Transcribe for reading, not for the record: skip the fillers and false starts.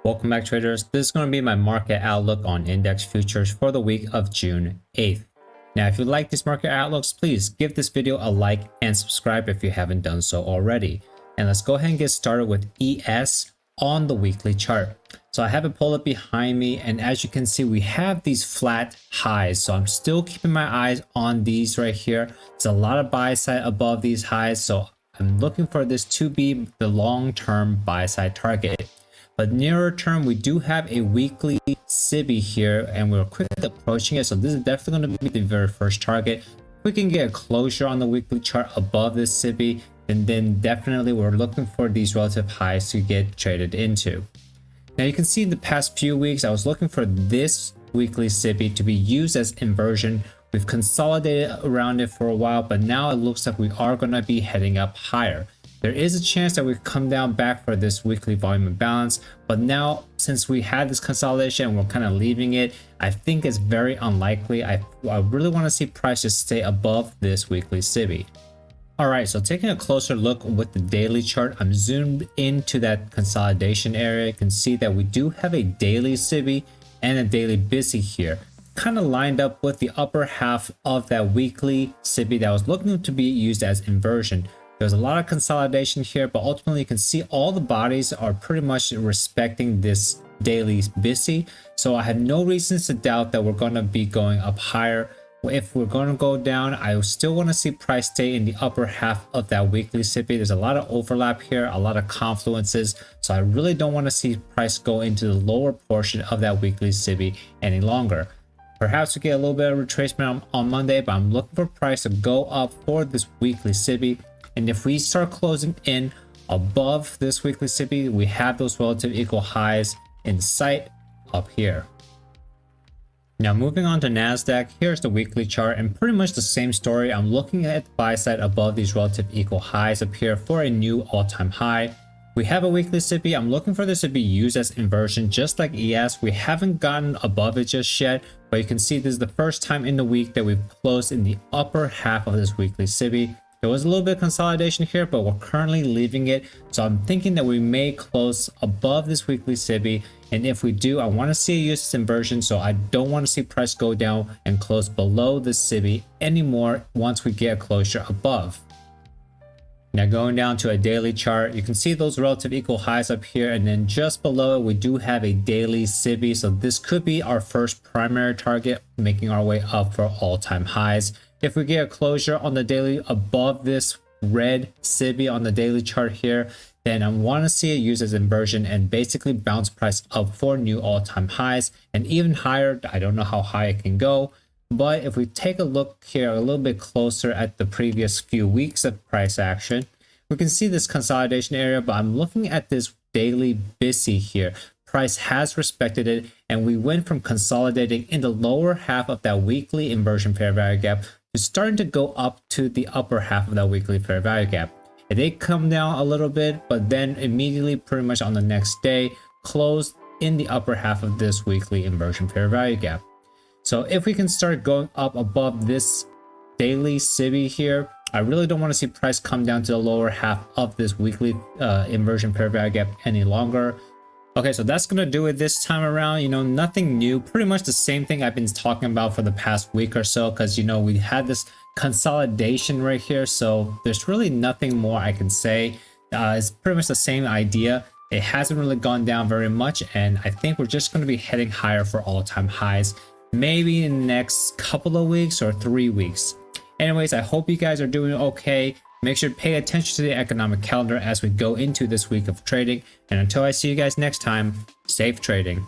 Welcome back, traders. This is going to be my market outlook on index futures for the week of June 8th. Now, if you like these market outlooks, please give this video a like and subscribe if you haven't done so already. And let's go ahead and get started with ES on the weekly chart. So I have it pulled up behind me, and as you can see, we have these flat highs. So I'm still keeping my eyes on these right here. There's a lot of buy side above these highs, so I'm looking for this to be the long-term buy side target. But nearer term, we do have a weekly SIBI here, and we're quickly approaching it. So this is definitely going to be the very first target. If we can get a closure on the weekly chart above this SIBI, and then definitely we're looking for these relative highs to get traded into. Now you can see in the past few weeks, I was looking for this weekly SIBI to be used as inversion. We've consolidated around it for a while, but now it looks like we are going to be heading up higher. There is a chance that we come down back for this weekly volume imbalance, but now since we had this consolidation and we're kind of leaving it, I think it's very unlikely. I really want to see prices stay above this weekly SIBI. Alright, so taking a closer look with the daily chart, I'm zoomed into that consolidation area. You can see that we do have a daily SIBI and a daily BISI here, kind of lined up with the upper half of that weekly SIBI that was looking to be used as inversion. There's a lot of consolidation here, but ultimately you can see all the bodies are pretty much respecting this daily BISI. So I had no reasons to doubt that we're going to be going up higher. If we're going to go down, I still want to see price stay in the upper half of that weekly SIBI. There's a lot of overlap here, a lot of confluences. So I really don't want to see price go into the lower portion of that weekly SIBI any longer. Perhaps we get a little bit of retracement on Monday, but I'm looking for price to go up for this weekly SIBI. And if we start closing in above this weekly SIBI, we have those relative equal highs in sight up here. Now moving on to Nasdaq, here's the weekly chart, and pretty much the same story. I'm looking at the buy side above these relative equal highs up here for a new all-time high. We have a weekly SIBI. I'm looking for this to be used as inversion, just like ES. We haven't gotten above it just yet, but you can see this is the first time in the week that we've closed in the upper half of this weekly SIBI. There was a little bit of consolidation here, but we're currently leaving it. So I'm thinking that we may close above this weekly SIBI. And if we do, I want to see a use inversion. So I don't want to see price go down and close below the SIBI anymore once we get a closure above. Now going down to a daily chart, you can see those relative equal highs up here. And then just below it, we do have a daily SIBI. So this could be our first primary target, making our way up for all-time highs. If we get a closure on the daily above this red SIBI on the daily chart here, then I want to see it used as inversion and basically bounce price up for new all-time highs and even higher. I don't know how high it can go, but if we take a look here a little bit closer at the previous few weeks of price action, we can see this consolidation area, but I'm looking at this daily BISI here. Price has respected it, and we went from consolidating in the lower half of that weekly inversion fair value gap to starting to go up to the upper half of that weekly fair value gap. It did come down a little bit, but then immediately pretty much on the next day closed in the upper half of this weekly inversion fair value gap. So if we can start going up above this daily SIBI here, I really don't want to see price come down to the lower half of this weekly inversion fair value gap any longer. Okay, so that's gonna do it this time around. Nothing new, pretty much the same thing I've been talking about for the past week or so, because we had this consolidation right here, so there's really nothing more I can say. It's pretty much the same idea. It hasn't really gone down very much, and I think we're just going to be heading higher for all-time highs, maybe in the next couple of weeks or 3 weeks. Anyways, I hope you guys are doing okay. Make sure to pay attention to the economic calendar as we go into this week of trading. And until I see you guys next time, safe trading.